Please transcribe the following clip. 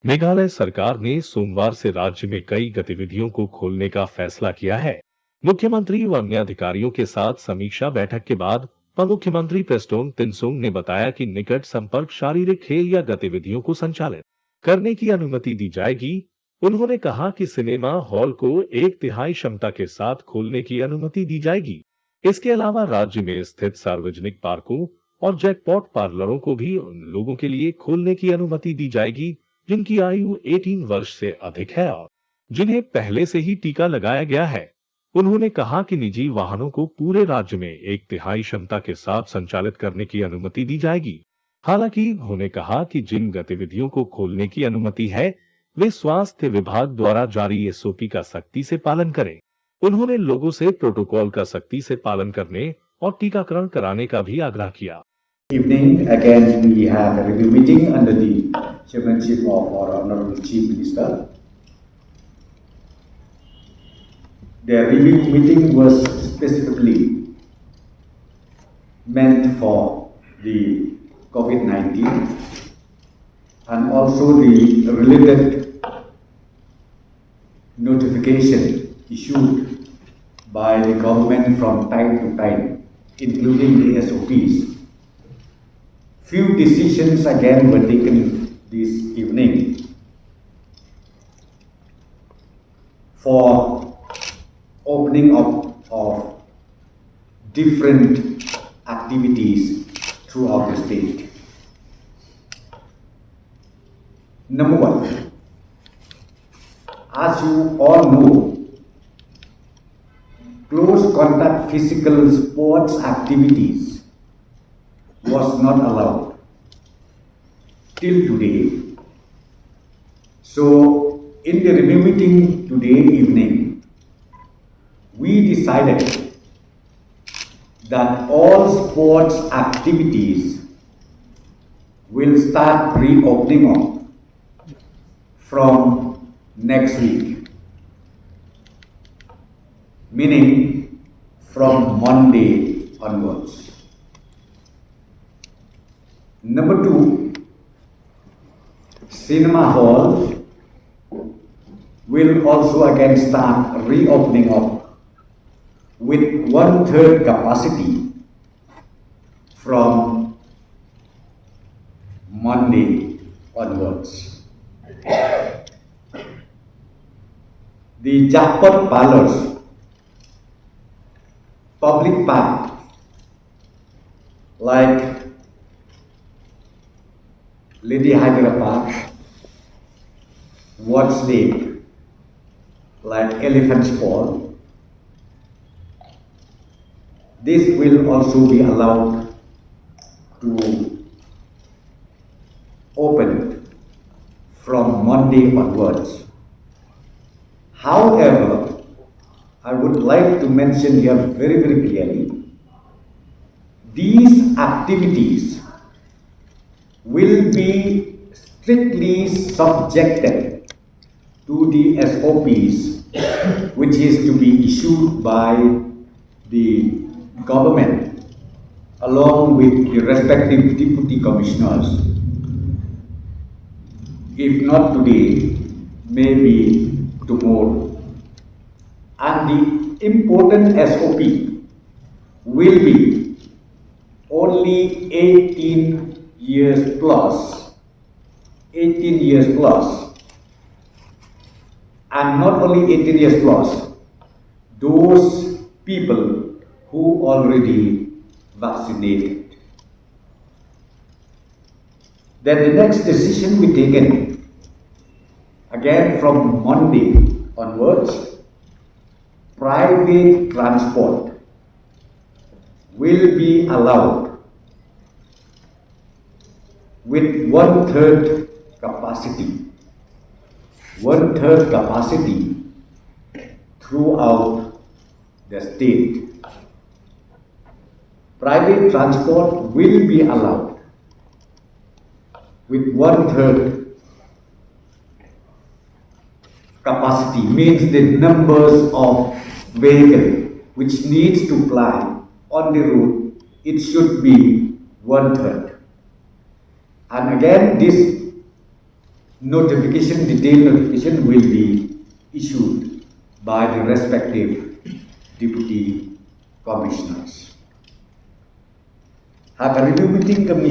मेघालय सरकार ने सोमवार से राज्य में कई गतिविधियों को खोलने का फैसला किया है। मुख्यमंत्री व अन्य अधिकारियों के साथ समीक्षा बैठक के बाद मुख्यमंत्री प्रेस्टोन तिनसुंग ने बताया कि निकट संपर्क शारीरिक खेल या गतिविधियों को संचालित करने की अनुमति दी जाएगी। उन्होंने कहा कि सिनेमा हॉल को 1/3 क्षमता के साथ खोलने की अनुमति दी जाएगी। इसके अलावा राज्य में स्थित सार्वजनिक पार्कों और जैकपॉट पार्लरों को भी उन लोगों के लिए खोलने की अनुमति दी जाएगी जिनकी आयु 18 वर्ष से अधिक है और जिन्हें पहले से ही टीका लगाया गया है। उन्होंने कहा कि निजी वाहनों को पूरे राज्य में 1/3 क्षमता के साथ संचालित करने की अनुमति दी जाएगी। हालांकि उन्होंने कहा कि जिन गतिविधियों को खोलने की अनुमति है वे स्वास्थ्य विभाग द्वारा जारी एसओपी का सख्ती से पालन करें। उन्होंने लोगों से प्रोटोकॉल का सख्ती से पालन करने और टीकाकरण कराने का भी आग्रह किया। Evening, again we have a review meeting under the chairmanship of our Honorable Chief Minister. The review meeting was specifically meant for the COVID-19 and also the related notification issued by the government from time to time, including the SOPs. Few decisions again were taken this evening for opening up of different activities throughout the state. Number one, as you all know, close contact physical sports activities was not allowed till today. So, in the review meeting today evening, we decided that all sports activities will start reopening up from next week, meaning from Monday onwards. Number two, cinema hall will also again start reopening up with 1/3 capacity from Monday onwards. The jackpot parlors, public park like Lady Hydra Park, Watts Lake, like Elephant's Fall, this will also be allowed to open from Monday onwards. However, I would like to mention here very clearly, these activities will be strictly subjected to the SOPs which is to be issued by the government along with the respective deputy commissioners. If not today, maybe tomorrow. And the important SOP will be only 18 years plus, and not only 18 years plus, those people who already vaccinated. Then the next decision we taken, again from Monday onwards, private transport will be allowed with 1/3 capacity, throughout the state. Private transport will be allowed with 1/3 capacity, means the numbers of vehicle which needs to ply on the route, it should be 1/3. And again, this detailed notification will be issued by the respective deputy commissioners. Hak Review Meeting Commission